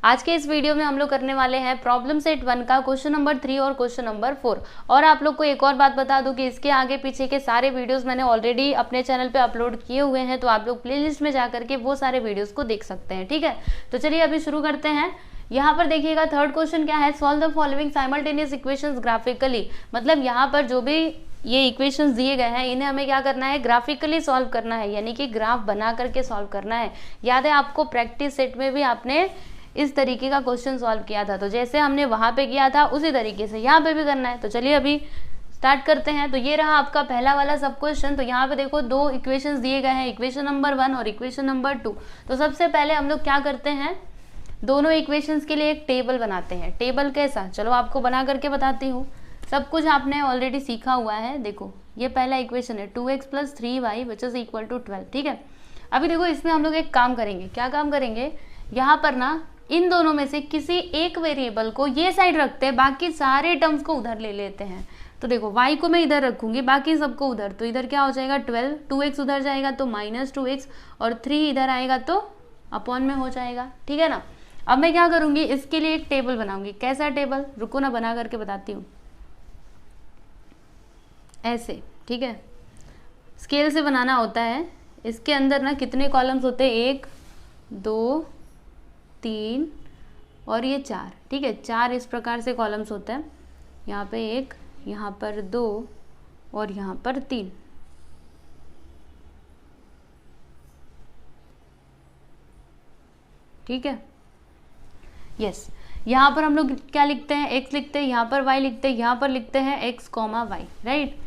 आज के इस वीडियो में हम लोग करने वाले हैं प्रॉब्लम सेट 1 का क्वेश्चन नंबर 3 और क्वेश्चन नंबर 4। और आप लोग को एक और बात बता दूं कि इसके आगे पीछे के सारे वीडियोस मैंने ऑलरेडी अपने चैनल पे अपलोड किए हुए हैं, तो आप लोग प्लेलिस्ट में जाकर के वो सारे वीडियोस को देख सकते हैं। ठीक है, तो चलिए अभी शुरू करते हैं। यहाँ पर देखिएगा थर्ड क्वेश्चन क्या है, solve the following simultaneous equations graphically. मतलब यहाँ पर जो भी ये इक्वेशंस दिए गए हैं इन्हें हमें क्या करना है, ग्राफिकली सॉल्व करना है, यानी कि ग्राफ बना करके सॉल्व करना है। याद है आपको प्रैक्टिस सेट में भी आपने इस तरीके का क्वेश्चन सॉल्व किया था, तो जैसे हमने वहां पे किया था उसी तरीके से यहाँ पे भी करना है। तो चलिए अभी स्टार्ट करते हैं। तो ये रहा आपका पहला वाला सब क्वेश्चन। तो यहाँ पे देखो दो इक्वेशंस दिए गए हैं, इक्वेशन नंबर 1 और इक्वेशन नंबर 2। तो सबसे पहले हम लोग क्या करते हैं, दोनों इक्वेशंस के लिए एक टेबल बनाते हैं। टेबल कैसा, चलो आपको बना करके बताती हूँ। सब कुछ आपने ऑलरेडी सीखा हुआ है। देखो ये पहला इक्वेशन है 2x + 3y which is equal to 12। ठीक है, अभी देखो इसमें हम लोग एक काम करेंगे। क्या काम करेंगे, यहाँ पर ना इन दोनों में से किसी एक वेरिएबल को ये साइड रखते हैं, बाकी सारे टर्म्स को उधर ले लेते हैं। तो देखो y को मैं इधर रखूंगी, बाकी सबको उधर। तो इधर क्या हो जाएगा 12, 2x उधर जाएगा तो -2x, और 3 इधर आएगा तो अपॉन में हो जाएगा। ठीक है ना। अब मैं क्या करूंगी, इसके लिए एक टेबल बनाऊंगी। कैसा टेबल, रुको ना बना करके बताती हूँ। ऐसे, ठीक है, स्केल से बनाना होता है। इसके अंदर ना कितने कॉलम्स होते हैं, 1 2 3 और ये 4। ठीक है, 4 इस प्रकार से कॉलम्स होते हैं। यहाँ पे 1, यहाँ पर 2 और यहाँ पर 3। ठीक है, यस। यहाँ पर हम लोग क्या लिखते हैं, x लिखते हैं, यहाँ पर y लिखते हैं, यहाँ पर लिखते हैं x, y। राइट।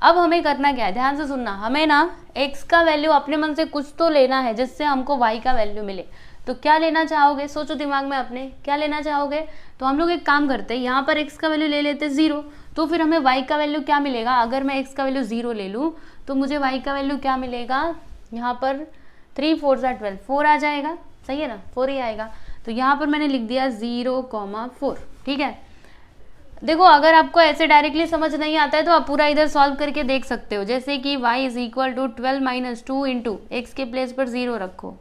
अब हमें करना क्या है, ध्यान से सुनना। हमें ना x का वैल्यू अपने मन से कुछ तो लेना है जिससे हमको y का वैल्यू मिले। तो क्या लेना चाहोगे, सोचो दिमाग में अपने, क्या लेना चाहोगे। तो हम लोग एक काम करते हैं, यहाँ पर x का वैल्यू ले लेते 0। तो फिर हमें y का वैल्यू क्या मिलेगा, अगर मैं x का वैल्यू 0 ले लूँ तो मुझे y का वैल्यू क्या मिलेगा, यहाँ पर 3 4 12, 4 आ जाएगा। सही है ना, 4 ही आएगा। तो यहाँ पर मैंने लिख दिया 0,4। ठीक है, देखो अगर आपको ऐसे डायरेक्टली समझ नहीं आता है तो आप पूरा इधर सॉल्व करके देख सकते हो। जैसे कि y = 12 - 2 इंटू x के प्लेस पर 0 रखो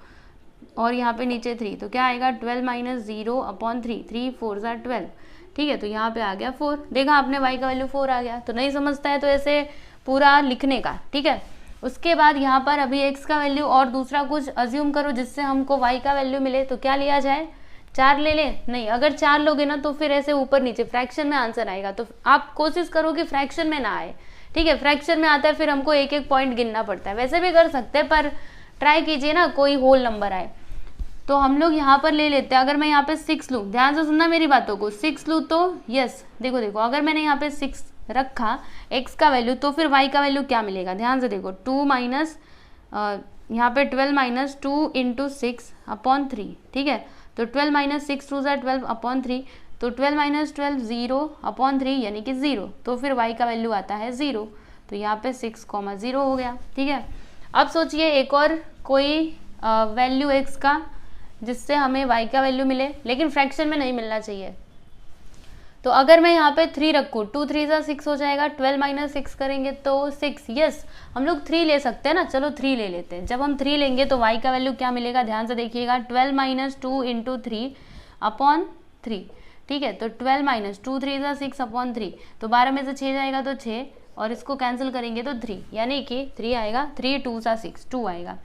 और यहाँ पे नीचे 3, तो क्या आएगा 12 - 0/3, 3 4 12। ठीक है, तो यहाँ पे आ गया 4। देखा आपने, y का वैल्यू 4 आ गया। तो नहीं समझता है तो ऐसे पूरा लिखने का। ठीक है, उसके बाद यहाँ पर अभी x का वैल्यू और दूसरा कुछ अज्यूम करो जिससे हमको y का वैल्यू मिले। तो क्या लिया जाए, 4 ले लें, नहीं, अगर 4 लोगे ना तो फिर ऐसे ऊपर नीचे फ्रैक्शन में आंसर आएगा। तो आप कोशिश करो कि फ्रैक्शन में ना आए। ठीक है, फ्रैक्शन में आता है फिर हमको एक एक पॉइंट गिनना पड़ता है। वैसे भी कर सकते हैं पर ट्राई कीजिए ना कोई होल नंबर आए। तो हम लोग यहाँ पर ले लेते हैं, अगर मैं यहाँ पे 6 लूँ, ध्यान से सुनना मेरी बातों को, 6 लूँ तो यस, देखो देखो अगर मैंने यहाँ पे 6 रखा x का वैल्यू, तो फिर y का वैल्यू क्या मिलेगा, ध्यान से देखो, 2 माइनस यहाँ पे 12 - 2 इंटू 6/3। ठीक है, तो 12 - 6 2 12/3, तो 12 - 12 0/3 यानी कि 0। तो फिर y का वैल्यू आता है 0। तो यहाँ पे 6,0 हो गया। ठीक है, अब सोचिए एक और कोई वैल्यू x का जिससे हमें y का वैल्यू मिले, लेकिन फ्रैक्शन में नहीं मिलना चाहिए। तो अगर मैं यहाँ पे 3 रखूँ, 2 3 6 हो जाएगा। 12 - 6 करेंगे तो 6, यस हम लोग 3 ले सकते हैं ना, चलो 3 ले लेते हैं। जब हम 3 लेंगे तो y का वैल्यू क्या मिलेगा, ध्यान से देखिएगा, 12 - 2 इंटू 3/3। ठीक है, तो 12 - 2 3 6/3, तो 12 में से 6 जाएगा तो 6, और इसको कैंसिल करेंगे तो 3, यानी कि 3 आएगा। 3 2 6, 2 आएगा।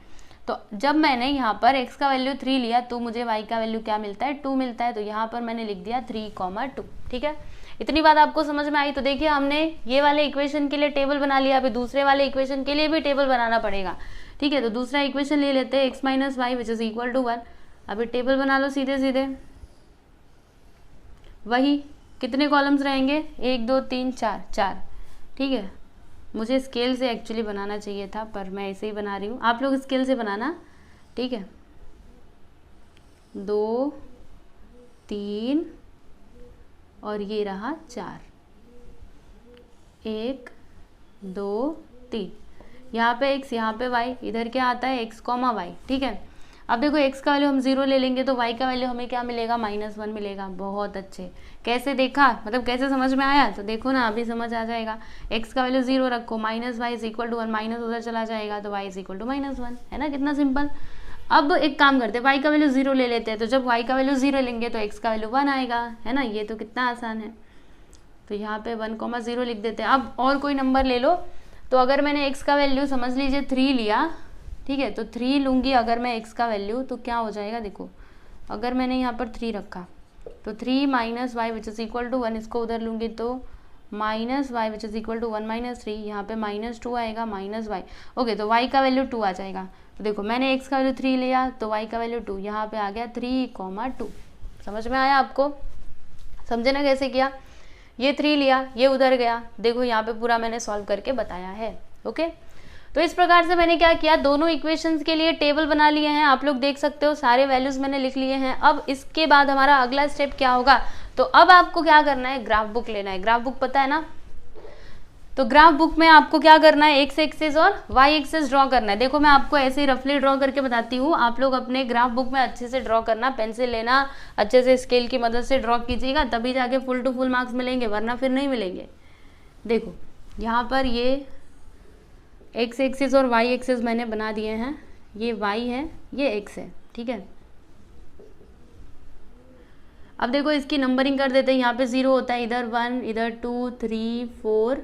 तो जब मैंने यहाँ पर x का वैल्यू 3 लिया तो मुझे y का वैल्यू क्या मिलता है, 2 मिलता है। तो यहाँ पर मैंने लिख दिया 3,2। ठीक है, इतनी बात आपको समझ में आई। तो देखिए हमने ये वाले इक्वेशन के लिए टेबल बना लिया, अभी दूसरे वाले इक्वेशन के लिए भी टेबल बनाना पड़ेगा। ठीक है, तो दूसरा इक्वेशन ले लेते हैं, x - y which is equal to 1। अभी टेबल बना लो सीधे सीधे। वही कितने कॉलम्स रहेंगे, 1 2 3 4, 4। ठीक है, मुझे स्केल से एक्चुअली बनाना चाहिए था पर मैं ऐसे ही बना रही हूँ, आप लोग स्केल से बनाना। ठीक है, 2 3 और ये रहा 4, 1 2 3, यहाँ पे x, यहाँ पे y, इधर क्या आता है x, y। ठीक है, अब देखो x का वैल्यू हम 0 ले लेंगे तो y का वैल्यू हमें क्या मिलेगा, -1 मिलेगा। बहुत अच्छे, कैसे देखा, मतलब कैसे समझ में आया, तो देखो ना अभी समझ आ जाएगा। x का वैल्यू 0 रखो, -y = 1, माइनस उधर चला जाएगा तो y = -1, है ना, कितना सिंपल। अब एक काम करते हैं, y का वैल्यू 0 ले लेते हैं, तो जब y का वैल्यू 0 लेंगे तो x का वैल्यू 1 आएगा, है ना, ये तो कितना आसान है। तो यहाँ पे 1,0 लिख देते हैं। अब और कोई नंबर ले लो, तो अगर मैंने x का वैल्यू समझ लीजिए 3 लिया, ठीक है, तो 3 लूँगी अगर मैं x का वैल्यू, तो क्या हो जाएगा, देखो अगर मैंने यहाँ पर 3 रखा तो 3 minus Y which is equal to 1, इसको उधर लूँगी तो minus Y which is equal to 1 minus 3, यहाँ पे -2 आएगा माइनस वाई। ओके, तो y का वैल्यू 2 आ जाएगा। तो देखो मैंने x का वैल्यू 3 लिया तो y का वैल्यू 2, यहाँ पे आ गया 3,2। समझ में आया आपको? समझे ना कैसे किया? ये 3 लिया, ये उधर गया, देखो यहाँ पे पूरा मैंने सॉल्व करके बताया है। ओके, तो इस प्रकार से मैंने क्या किया, दोनों इक्वेशंस के लिए टेबल बना लिए हैं, आप लोग देख सकते हो सारे वैल्यूज मैंने लिख लिए हैं। अब इसके बाद हमारा अगला स्टेप क्या होगा, तो अब आपको क्या करना है, ग्राफ बुक लेना है। ग्राफ बुक पता है ना, तो ग्राफ बुक में आपको क्या करना है, एक्स एक्सिस और वाई एक्सिस ड्रॉ करना है। देखो मैं आपको ऐसे ही रफली ड्रॉ करके बताती हूँ, आप लोग अपने ग्राफ बुक में अच्छे से ड्रॉ करना, पेंसिल लेना, अच्छे से स्केल की मदद से ड्रॉ कीजिएगा, तभी जाके फुल टू फुल मार्क्स मिलेंगे, वरना फिर नहीं मिलेंगे। देखो यहाँ पर ये एक्स एक्सिस और वाई एक्सिस मैंने बना दिए हैं, ये वाई है, ये एक्स है, ठीक है। अब देखो इसकी नंबरिंग कर देते हैं, यहाँ पे 0 होता है, इधर 1, इधर 2, 3, 4,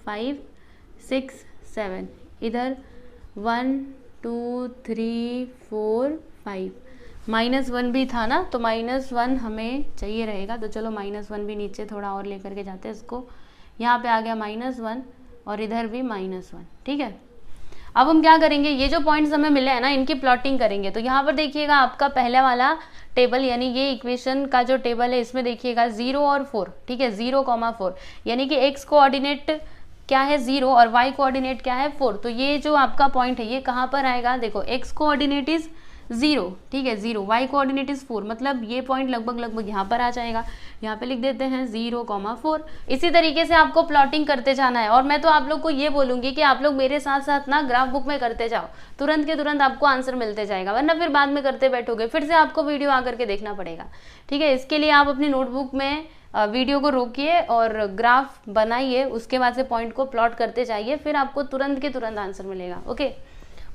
5, 6, 7, इधर 1, 2, 3, 4, 5, -1 भी था ना, तो -1 हमें चाहिए रहेगा, तो चलो -1 भी नीचे थोड़ा और लेकर के जाते हैं इसको। यहाँ पे आ गया -1 और इधर भी -1, ठीक है। अब हम क्या करेंगे, ये जो पॉइंट्स हमें मिले हैं ना, इनकी प्लॉटिंग करेंगे। तो यहाँ पर देखिएगा आपका पहला वाला टेबल, यानी ये इक्वेशन का जो टेबल है, इसमें देखिएगा 0 और 4, ठीक है, 0,4, यानी कि x कोऑर्डिनेट क्या है 0 और y कोऑर्डिनेट क्या है 4। तो ये जो आपका पॉइंट है ये कहाँ पर आएगा, देखो x कोऑर्डिनेट इज 0, ठीक है, 0, y कोऑर्डिनेट इज 4, मतलब ये पॉइंट लगभग यहाँ पर आ जाएगा। यहाँ पे लिख देते हैं 0,4। इसी तरीके से आपको प्लॉटिंग करते जाना है, और मैं तो आप लोग को ये बोलूँगी कि आप लोग मेरे साथ साथ ना ग्राफ बुक में करते जाओ, तुरंत के तुरंत आपको आंसर मिलते जाएगा, वरना फिर बाद में करते बैठोगे, फिर से आपको वीडियो आकर के देखना पड़ेगा, ठीक है। इसके लिए आप अपनी नोटबुक में वीडियो को रोकिए और ग्राफ बनाइए, उसके बाद से पॉइंट को प्लॉट करते जाइए, फिर आपको तुरंत के तुरंत आंसर मिलेगा। ओके,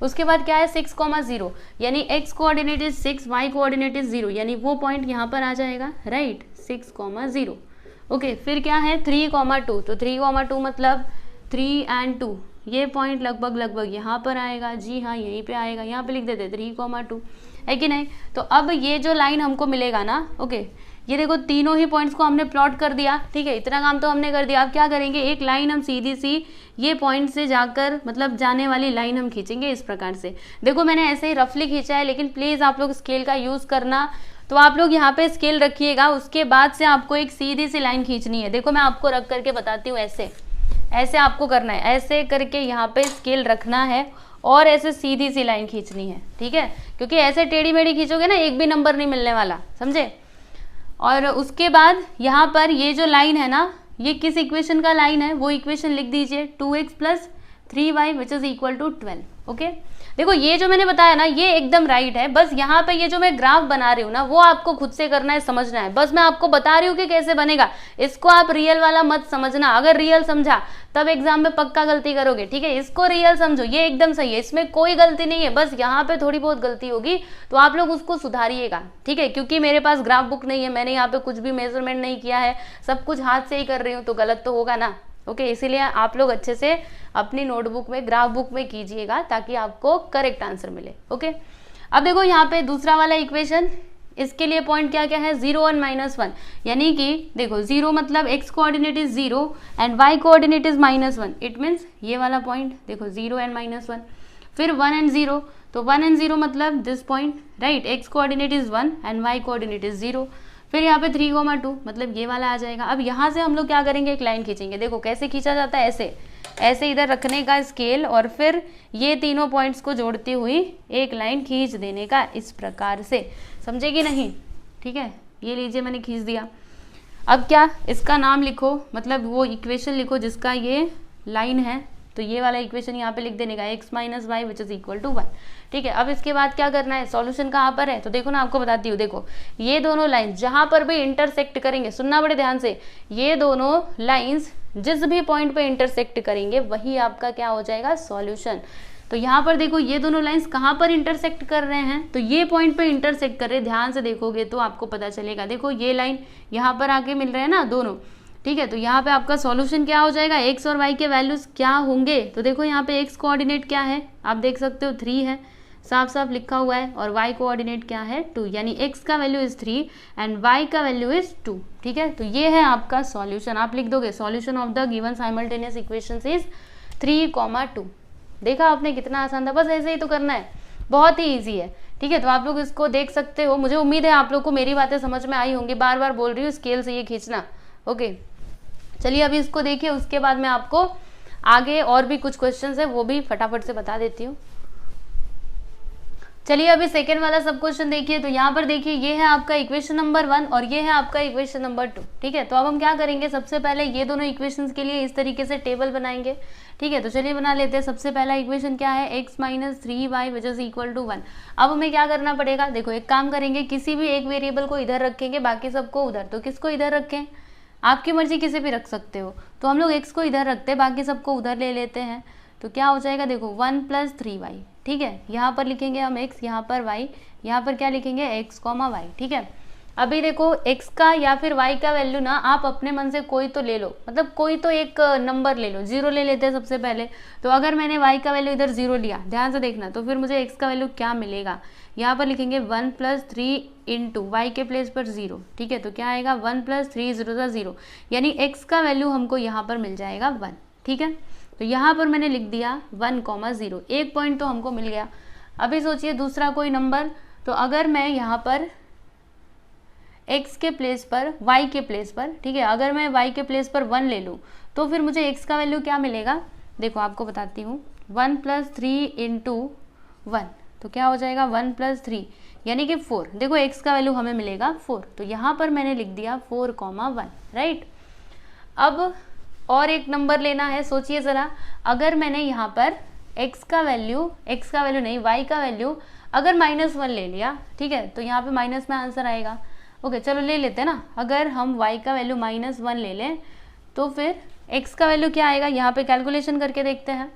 उसके बाद क्या है 6,0, यानी x coordinate is 6, y coordinate is 0, यानी वो पॉइंट यहाँ पर आ जाएगा, राइट, 6,0। ओके, फिर क्या है 3,2, तो 3,2 मतलब 3 and 2, ये पॉइंट लगभग यहाँ पर आएगा, जी हाँ यहीं पे आएगा, यहाँ पे लिख देते 3,2, है कि नहीं। तो अब ये जो लाइन हमको मिलेगा ना, ओके, ये देखो तीनों ही पॉइंट्स को हमने प्लॉट कर दिया, ठीक है, इतना काम तो हमने कर दिया। अब क्या करेंगे, एक लाइन हम सीधी सी ये पॉइंट से जाकर मतलब जाने वाली लाइन हम खींचेंगे इस प्रकार से। देखो मैंने ऐसे ही रफली खींचा है, लेकिन प्लीज़ आप लोग स्केल का यूज़ करना। तो आप लोग यहाँ पे स्केल रखिएगा, उसके बाद से आपको एक सीधी सी लाइन खींचनी है। देखो मैं आपको रख करके बताती हूँ, ऐसे ऐसे आपको करना है, ऐसे करके यहाँ पे स्केल रखना है और ऐसे सीधी सी लाइन खींचनी है, ठीक है, क्योंकि ऐसे टेढ़ी मेढ़ी खींचोगे ना एक भी नंबर नहीं मिलने वाला, समझे। और उसके बाद यहाँ पर ये जो लाइन है ना, ये किस इक्वेशन का लाइन है, वो इक्वेशन लिख दीजिए 2x + 3y which is equal to 12। Okay, देखो ये जो मैंने बताया ना ये एकदम राइट है, बस यहाँ पे ये जो मैं ग्राफ बना रही हूँ ना वो आपको खुद से करना है, समझना है, बस मैं आपको बता रही हूँ कि कैसे बनेगा। इसको आप रियल वाला मत समझना, अगर रियल समझा तब एग्जाम में पक्का गलती करोगे, ठीक है। इसको रियल समझो, ये एकदम सही है, इसमें कोई गलती नहीं है, बस यहाँ पे थोड़ी बहुत गलती होगी तो आप लोग उसको सुधारिएगा, ठीक है। क्योंकि मेरे पास ग्राफ बुक नहीं है, मैंने यहाँ पे कुछ भी मेजरमेंट नहीं किया है, सब कुछ हाथ से ही कर रही हूँ, तो गलत तो होगा ना। ओके, इसीलिए आप लोग अच्छे से अपनी नोटबुक में ग्राफ बुक में कीजिएगा ताकि आपको करेक्ट आंसर मिले। ओके, अब देखो यहाँ पे दूसरा वाला इक्वेशन, इसके लिए पॉइंट क्या क्या है 0 और -1, यानी कि देखो 0 मतलब x coordinate is 0 and y coordinate is -1, it means ये वाला पॉइंट देखो 0 एंड -1। फिर 1 एंड 0, तो 1 एंड 0 मतलब this point, right, x coordinate is 1 and y coordinate is 0। फिर यहाँ पे 3,2 मतलब ये वाला आ जाएगा। अब यहाँ से हम लोग क्या करेंगे, एक लाइन खींचेंगे। देखो कैसे खींचा जाता है, ऐसे ऐसे इधर रखने का स्केल और फिर ये तीनों पॉइंट्स को जोड़ती हुई एक लाइन खींच देने का, इस प्रकार से, समझे कि नहीं, ठीक है। ये लीजिए मैंने खींच दिया। अब क्या, इसका नाम लिखो, मतलब वो इक्वेशन लिखो जिसका ये लाइन है, तो ये वाला इक्वेशन यहाँ पे लिख देने का x - y which is equal to 1, ठीक है। अब इसके बाद क्या करना है, सॉल्यूशन कहाँ पर है, तो देखो ना आपको बताती हूँ। देखो ये दोनों लाइन जहाँ पर भी इंटरसेक्ट करेंगे, सुनना बड़े ध्यान से, ये दोनों लाइंस जिस भी पॉइंट पे इंटरसेक्ट करेंगे वही आपका क्या हो जाएगा, सॉल्यूशन। तो यहाँ पर देखो ये दोनों लाइंस कहाँ पर इंटरसेक्ट कर रहे हैं, तो ये पॉइंट पे इंटरसेक्ट कर रहे हैं। ध्यान से देखोगे तो आपको पता चलेगा। देखो ये लाइन यहाँ पर आके मिल रहे हैं ना दोनों, ठीक है। तो यहाँ पे आपका सॉल्यूशन क्या हो जाएगा, एक्स और वाई के वैल्यूज क्या होंगे। तो देखो यहाँ पे एक्स कोऑर्डिनेट क्या है, आप देख सकते हो 3 है, साफ साफ लिखा हुआ है, और y कोऑर्डिनेट क्या है 2, यानी x का वैल्यू इज 3 एंड y का वैल्यू इज 2, ठीक है। तो ये है आपका सॉल्यूशन। आप लिख दोगे solution of the given simultaneous equations is 3, 2। देखा आपने कितना आसान था, बस ऐसे ही तो करना है, बहुत ही ईजी है, ठीक है। तो आप लोग इसको देख सकते हो। मुझे उम्मीद है आप लोग को मेरी बातें समझ में आई होंगी, बार बार बोल रही हूँ स्केल से ये खींचना। ओके चलिए अभी इसको देखिए, उसके बाद मैं आपको आगे और भी कुछ क्वेश्चन है वो भी फटाफट से बता देती हूँ। चलिए अभी सेकेंड वाला सब क्वेश्चन देखिए। तो यहाँ पर देखिए ये है आपका इक्वेशन नंबर 1 और ये है आपका इक्वेशन नंबर 2, ठीक है। तो अब हम क्या करेंगे, सबसे पहले ये दोनों इक्वेशंस के लिए इस तरीके से टेबल बनाएंगे, ठीक है। तो चलिए बना लेते हैं। सबसे पहला इक्वेशन क्या है, x - 3y which is equal to 1। अब हमें क्या करना पड़ेगा, देखो एक काम करेंगे, किसी भी एक वेरिएबल को इधर रखेंगे, बाकी सबको उधर। तो किसको इधर रखें, आपकी मर्जी, किसी भी रख सकते हो। तो हम लोग x को इधर रखते हैं, बाकी सबको उधर ले लेते हैं। तो क्या हो जाएगा, देखो 1 + 3y, ठीक है। यहाँ पर लिखेंगे हम x, यहाँ पर y, यहाँ पर क्या लिखेंगे x, y, ठीक है। अभी देखो x का या फिर y का वैल्यू ना आप अपने मन से कोई तो ले लो, मतलब कोई तो एक नंबर ले लो। 0 ले लेते हैं सबसे पहले। तो अगर मैंने y का वैल्यू इधर 0 लिया, ध्यान से देखना, तो फिर मुझे x का वैल्यू क्या मिलेगा, यहाँ पर लिखेंगे 1 + 3 × y के प्लेस पर 0, ठीक है। तो क्या आएगा 1 + 3 0 0, यानी x का वैल्यू हमको यहाँ पर मिल जाएगा 1, ठीक है। तो यहाँ पर मैंने लिख दिया 1, 0, एक पॉइंट तो हमको मिल गया। अभी सोचिए दूसरा कोई नंबर। तो अगर मैं यहाँ पर x के प्लेस पर y के प्लेस पर, ठीक है, अगर मैं y के प्लेस पर 1 ले लूँ तो फिर मुझे x का वैल्यू क्या मिलेगा, देखो आपको बताती हूँ। 1 + 3 × 1, तो क्या हो जाएगा 1 + 3 यानी कि 4। देखो x का वैल्यू हमें मिलेगा 4, तो यहाँ पर मैंने लिख दिया 4, 1, राइट। अब और एक नंबर लेना है, सोचिए ज़रा। अगर मैंने यहाँ पर x का वैल्यू नहीं, y का वैल्यू अगर -1 ले लिया, ठीक है, तो यहाँ पे माइनस में आंसर आएगा। ओके चलो ले लेते हैं ना। अगर हम y का वैल्यू -1 ले लें तो फिर x का वैल्यू क्या आएगा, यहाँ पे कैलकुलेशन करके देखते हैं।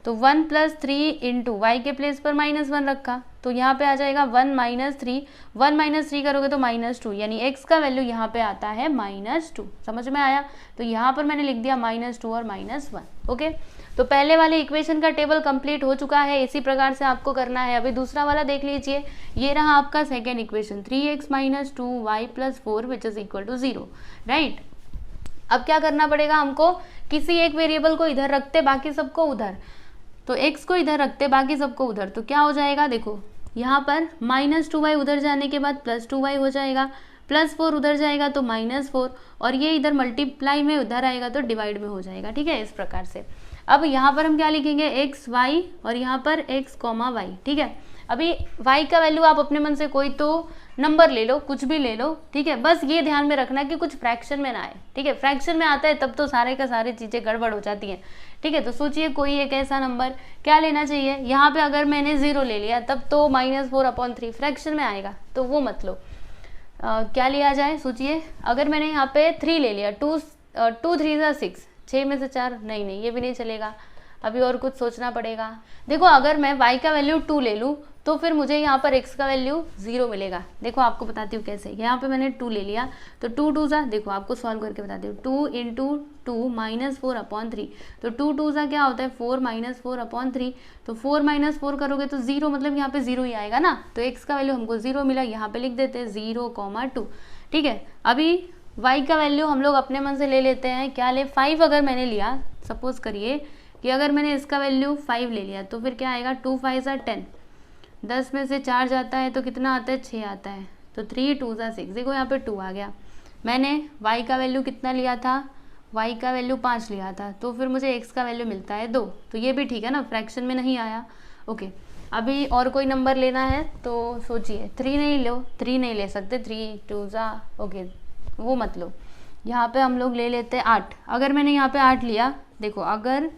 तो 1 + 3 × y के प्लेस पर -1 रखा, तो यहाँ पे आ जाएगा 1 - 3, 1 - 3 करोगे तो -2, यानी x का वैल्यू यहाँ पे आता है -2। समझ में आया। तो यहाँ पर मैंने लिख दिया -2 और -1। ओके तो पहले वाले इक्वेशन का टेबल कंप्लीट हो चुका है, इसी प्रकार से आपको करना है। अभी दूसरा वाला देख लीजिए, ये रहा आपका second equation 3x - 2y + 4 which is equal to 0, right. अब क्या करना पड़ेगा हमको, किसी एक वेरिएबल को इधर रखते, बाकी सबको उधर। तो x को इधर रखते, बाकी सबको उधर। तो क्या हो जाएगा, देखो यहाँ पर -2y उधर जाने के बाद +2y हो जाएगा, +4 उधर जाएगा तो -4, और ये इधर मल्टीप्लाई में उधर आएगा तो डिवाइड में हो जाएगा, ठीक है, इस प्रकार से। अब यहाँ पर हम क्या लिखेंगे, x, y, और यहाँ पर x, y, ठीक है। अभी y का वैल्यू आप अपने मन से कोई तो नंबर ले लो, कुछ भी ले लो, ठीक है। बस ये ध्यान में रखना कि कुछ फ्रैक्शन में ना आए, ठीक है। फ्रैक्शन में आता है तब तो सारे का सारी चीज़ें गड़बड़ हो जाती हैं, ठीक है। तो सोचिए कोई एक ऐसा नंबर क्या लेना चाहिए, यहाँ पे अगर मैंने 0 ले लिया तब तो -4/3 फ्रैक्शन में आएगा, तो वो मत लो। क्या लिया जाए, सोचिए। अगर मैंने यहाँ पे 3 ले लिया, 2 3 6, 6 में से 4, नहीं ये भी नहीं चलेगा। अभी और कुछ सोचना पड़ेगा। देखो अगर मैं y का वैल्यू 2 ले लूँ तो फिर मुझे यहाँ पर x का वैल्यू 0 मिलेगा। देखो आपको बताती हूँ कैसे। यहाँ पे मैंने 2 ले लिया तो 2 2 सा, देखो आपको सॉल्व करके बताती हूँ, 2 × 2 -4/3, तो 2 2 सा क्या होता है 4 -4/3, तो 4 -4 करोगे तो 0, मतलब यहाँ पे 0 ही आएगा ना। तो x का वैल्यू हमको 0 मिला, यहाँ पे लिख देते हैं 0, 2, ठीक है। अभी y का वैल्यू हम लोग अपने मन से ले लेते हैं, क्या ले, 5 अगर मैंने लिया, सपोज करिए कि अगर मैंने इसका वैल्यू 5 ले लिया तो फिर क्या आएगा, 2 5 = 10, 10 में से 4 जाता है तो कितना आता है, 6 आता है, तो 3 2 6, देखो यहाँ पे 2 आ गया। मैंने y का वैल्यू कितना लिया था, y का वैल्यू 5 लिया था, तो फिर मुझे x का वैल्यू मिलता है 2, तो ये भी ठीक है ना, फ्रैक्शन में नहीं आया। ओके अभी और कोई नंबर लेना है तो सोचिए, 3 नहीं लो, 3 नहीं ले सकते, 3 2 ओके वो मत लो। यहाँ पे हम लोग ले लेते हैं 8। अगर मैंने यहाँ पे 8 लिया, देखो अगर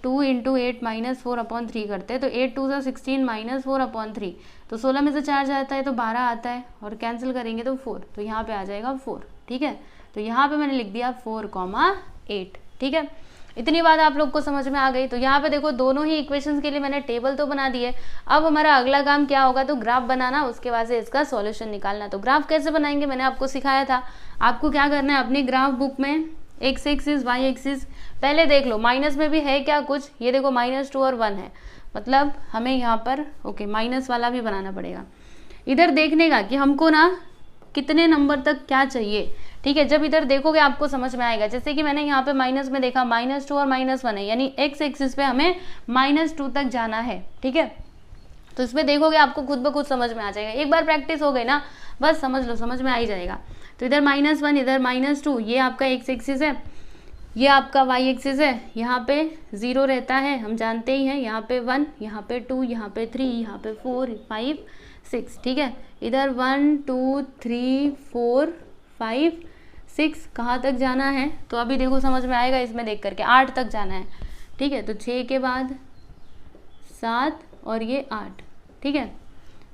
2 × 8 -4/3 करते हैं तो 8 2 16 -4/3, तो 16 में से 4 जाता है तो 12 आता है, और कैंसिल करेंगे तो 4, तो यहाँ पे आ जाएगा 4, ठीक है। तो यहाँ पे मैंने लिख दिया 4, 8, ठीक है। इतनी बात आप लोग को समझ में आ गई। तो यहाँ पे देखो दोनों ही इक्वेशंस के लिए मैंने टेबल तो बना दी है। अब हमारा अगला काम क्या होगा, तो ग्राफ बनाना, उसके बाद से इसका सॉल्यूशन निकालना। तो ग्राफ कैसे बनाएंगे मैंने आपको सिखाया था। आपको क्या करना है, अपनी ग्राफ बुक में एक्स एक्सिस वाई एक्सिस पहले देख लो, माइनस में भी है क्या कुछ, ये देखो -2 और 1 है, मतलब हमें यहाँ पर ओके माइनस वाला भी बनाना पड़ेगा। इधर देखने का कि हमको ना कितने नंबर तक क्या चाहिए, ठीक है। जब इधर देखोगे आपको समझ में आएगा। जैसे कि मैंने यहाँ पे माइनस में देखा -2 और -1 है, यानी एक्स एक्सिस पे हमें -2 तक जाना है, ठीक है। तो इसमें देखोगे आपको खुद ब खुद समझ में आ जाएगा। एक बार प्रैक्टिस हो गई ना, बस समझ लो, समझ में आ ही जाएगा। तो इधर -1 इधर -2, ये आपका एक्स एक्सिस है, ये आपका वाई एक्सिस है। यहाँ पे 0 रहता है, हम जानते ही हैं। यहाँ पे 1, यहाँ पे 2, यहाँ पे 3, यहाँ पे 4 5 6, ठीक है। इधर 1 2 3 4 5 6 कहाँ तक जाना है, तो अभी देखो समझ में आएगा इसमें देख करके, 8 तक जाना है, ठीक है। तो 6 के बाद 7 और ये 8, ठीक है।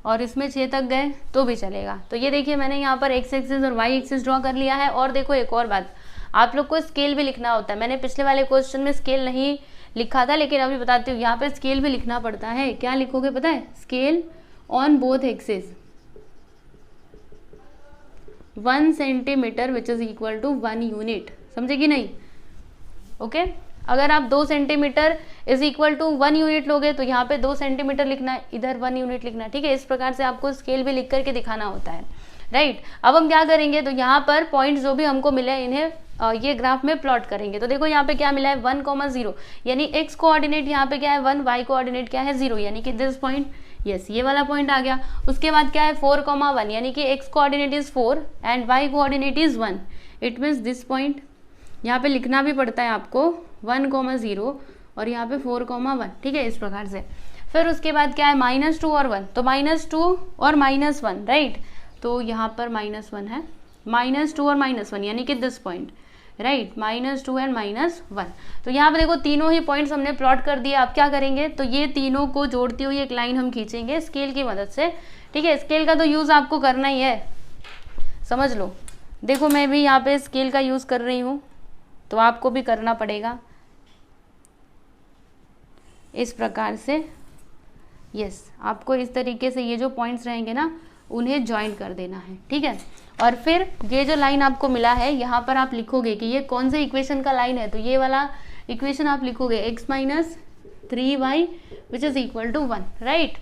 और इसमें 6 तक गए तो भी चलेगा। तो ये देखिए मैंने यहाँ पर एक्स एक्सिस और वाई एक्सिस ड्रॉ कर लिया है। और देखो एक और बात, आप लोग को स्केल भी लिखना होता है। मैंने पिछले वाले क्वेश्चन में स्केल नहीं लिखा था, लेकिन अभी बताती हूँ, यहाँ पे स्केल भी लिखना पड़ता है। क्या लिखोगे पता है, scale on both axis 1 centimetre which is equal to 1 unit, समझे कि नहीं, ओके। अगर आप 2 centimetre is equal to 1 unit लोगे तो यहाँ पे 2 सेंटीमीटर लिखना है, इधर 1 यूनिट लिखना है, ठीक है। इस प्रकार से आपको स्केल भी लिख करके दिखाना होता है, राइट। अब हम क्या करेंगे, तो यहाँ पर पॉइंट्स जो भी हमको मिले इन्हें ये ग्राफ में प्लॉट करेंगे। तो देखो यहाँ पे क्या मिला है 1,0, यानी एक्स कोऑर्डिनेट यहाँ पे क्या है 1, वाई कोऑर्डिनेट क्या है 0, यानी कि दिस पॉइंट, यस ये वाला पॉइंट आ गया। उसके बाद क्या है 4,1, यानी कि X coordinate is 4 and Y coordinate is 1, it means this point. यहाँ पे लिखना भी पड़ता है आपको 1,0 और यहाँ पे 4,1, ठीक है, इस प्रकार से। फिर उसके बाद क्या है -2 और 1, तो -2 और -1, राइट। तो यहाँ पर -1 है, -2 और -1 यानी कि दिस पॉइंट, राइट, -2 एंड -1। तो यहाँ पे देखो तीनों ही पॉइंट्स हमने प्लॉट कर दिए। अब क्या करेंगे, तो ये तीनों को जोड़ती हुई एक लाइन हम खींचेंगे स्केल की मदद से, ठीक है। स्केल का तो यूज़ आपको करना ही है, समझ लो। देखो मैं भी यहाँ पे स्केल का यूज़ कर रही हूँ, तो आपको भी करना पड़ेगा इस प्रकार से, यस। आपको इस तरीके से ये जो पॉइंट्स रहेंगे ना उन्हें ज्वाइन कर देना है, ठीक है। और फिर ये जो लाइन आपको मिला है यहाँ पर आप लिखोगे कि ये कौन से इक्वेशन का लाइन है, तो ये वाला इक्वेशन आप लिखोगे x - 3y which is equal to 1, right.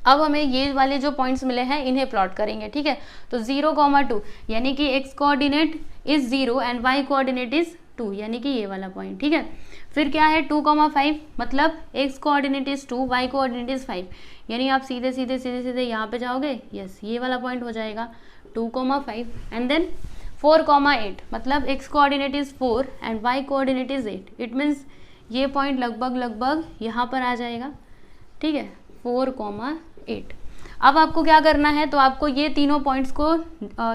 अब हमें ये वाले जो पॉइंट्स मिले हैं इन्हें प्लॉट करेंगे, ठीक है। तो 0,2 यानी कि x coordinate is 0 and y coordinate is 2, यानी कि ये वाला पॉइंट, ठीक है। फिर क्या है 2,5, मतलब x coordinate is 2, y coordinate is 5, यानी आप सीधे सीधे सीधे सीधे यहाँ पे जाओगे, यस ये वाला पॉइंट हो जाएगा 2,5 एंड देन 4,8, मतलब x coordinate is 4 and y coordinate is 8, it means ये पॉइंट लगभग यहाँ पर आ जाएगा, ठीक है, 4,8। अब आपको क्या करना है, तो आपको ये तीनों पॉइंट्स को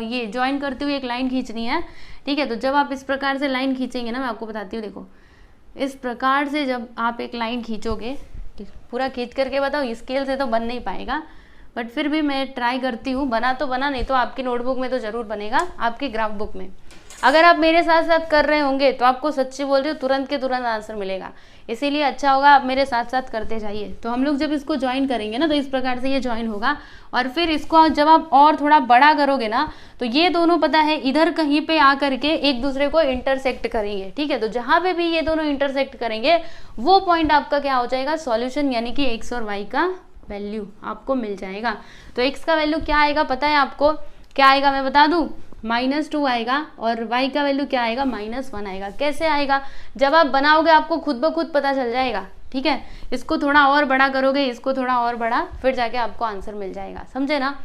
ये ज्वाइन करते हुए एक लाइन खींचनी है, ठीक है। तो जब आप इस प्रकार से लाइन खींचेंगे ना, मैं आपको बताती हूँ, देखो इस प्रकार से जब आप एक लाइन खींचोगे, पूरा खींच करके बताओ, स्केल से तो बन नहीं पाएगा, बट फिर भी मैं ट्राई करती हूँ, बना तो बना, नहीं तो आपकी नोटबुक में तो ज़रूर बनेगा, आपकी ग्राफ बुक में। अगर आप मेरे साथ साथ कर रहे होंगे तो आपको सच्ची बोल रही हूँ तुरंत के तुरंत आंसर मिलेगा, इसीलिए अच्छा होगा आप मेरे साथ साथ करते जाइए। तो हम लोग जब इसको ज्वाइन करेंगे ना, तो इस प्रकार से ये ज्वाइन होगा, और फिर इसको जब आप और थोड़ा बड़ा करोगे ना, तो ये दोनों पता है इधर कहीं पे आ करके एक दूसरे को इंटरसेक्ट करेंगे, ठीक है। तो जहाँ पे भी ये दोनों इंटरसेक्ट करेंगे वो पॉइंट आपका क्या हो जाएगा, सॉल्यूशन, यानी कि एक्स और वाई का वैल्यू आपको मिल जाएगा। तो एक्स का वैल्यू क्या आएगा पता है आपको, क्या आएगा मैं बता दूं, -2 आएगा, और y का वैल्यू क्या आएगा, -1 आएगा। कैसे आएगा, जब आप बनाओगे आपको खुद ब खुद पता चल जाएगा, ठीक है। इसको थोड़ा और बड़ा करोगे, इसको थोड़ा और बड़ा, फिर जाके आपको आंसर मिल जाएगा, समझे ना।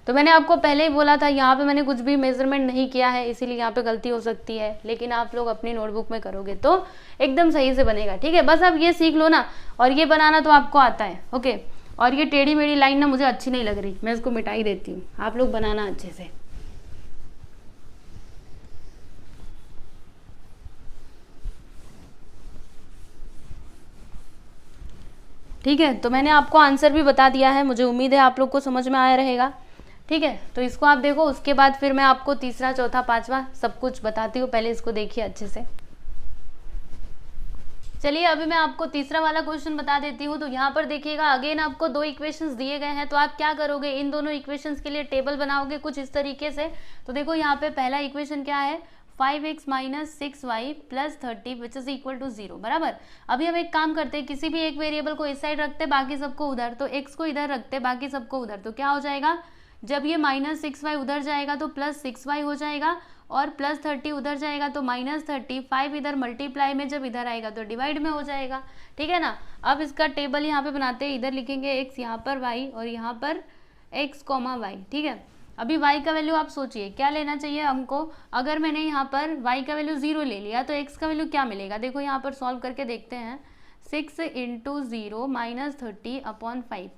तो मैंने आपको पहले ही बोला था, यहाँ पे मैंने कुछ भी मेजरमेंट नहीं किया है, इसीलिए यहाँ पे गलती हो सकती है, लेकिन आप लोग अपनी नोटबुक में करोगे तो एकदम सही से बनेगा, ठीक है। बस आप ये सीख लो ना, और ये बनाना तो आपको आता है, ओके। और ये टेढ़ी मेढ़ी लाइन ना मुझे अच्छी नहीं लग रही, मैं इसको मिटा ही देती हूँ, आप लोग बनाना अच्छे से। ठीक है, तो मैंने आपको आंसर भी बता दिया है, मुझे उम्मीद है आप लोग को समझ में आया रहेगा, ठीक है। तो इसको आप देखो, उसके बाद फिर मैं आपको तीसरा चौथा पांचवा सब कुछ बताती हूँ, पहले इसको देखिए अच्छे से। चलिए अभी मैं आपको तीसरा वाला क्वेश्चन बता देती हूँ। तो यहाँ पर देखिएगा अगेन आपको दो इक्वेशंस दिए गए हैं, तो आप क्या करोगे, इन दोनों इक्वेशंस के लिए टेबल बनाओगे कुछ इस तरीके से। तो देखो यहाँ पे पहला इक्वेशन क्या है, 5x minus 6y plus 30 which is equal to 0, बराबर। अभी हम एक काम करते हैं, किसी भी एक वेरिएबल को इस साइड रखते बाकी सबको उधर, तो x को इधर रखते बाकी सबको उधर, तो क्या हो जाएगा, जब ये माइनस 6y उधर जाएगा तो प्लस 6y हो जाएगा, और प्लस 30 उधर जाएगा तो माइनस 30, 5 इधर मल्टीप्लाई में जब इधर आएगा तो डिवाइड में हो जाएगा, ठीक है ना। अब इसका टेबल यहाँ पे बनाते हैं, इधर लिखेंगे x, यहाँ पर y और यहाँ पर x, y, ठीक है। अभी y का वैल्यू आप सोचिए क्या लेना चाहिए हमको। अगर मैंने यहाँ पर y का वैल्यू 0 ले लिया तो x का वैल्यू क्या मिलेगा, देखो यहाँ पर सॉल्व करके देखते हैं। 6 इंटू 0 माइनस 30 अपॉन 5,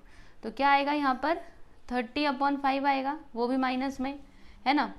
तो क्या आएगा यहाँ पर 30 अपॉन 5 आएगा, वो भी माइनस में है ना,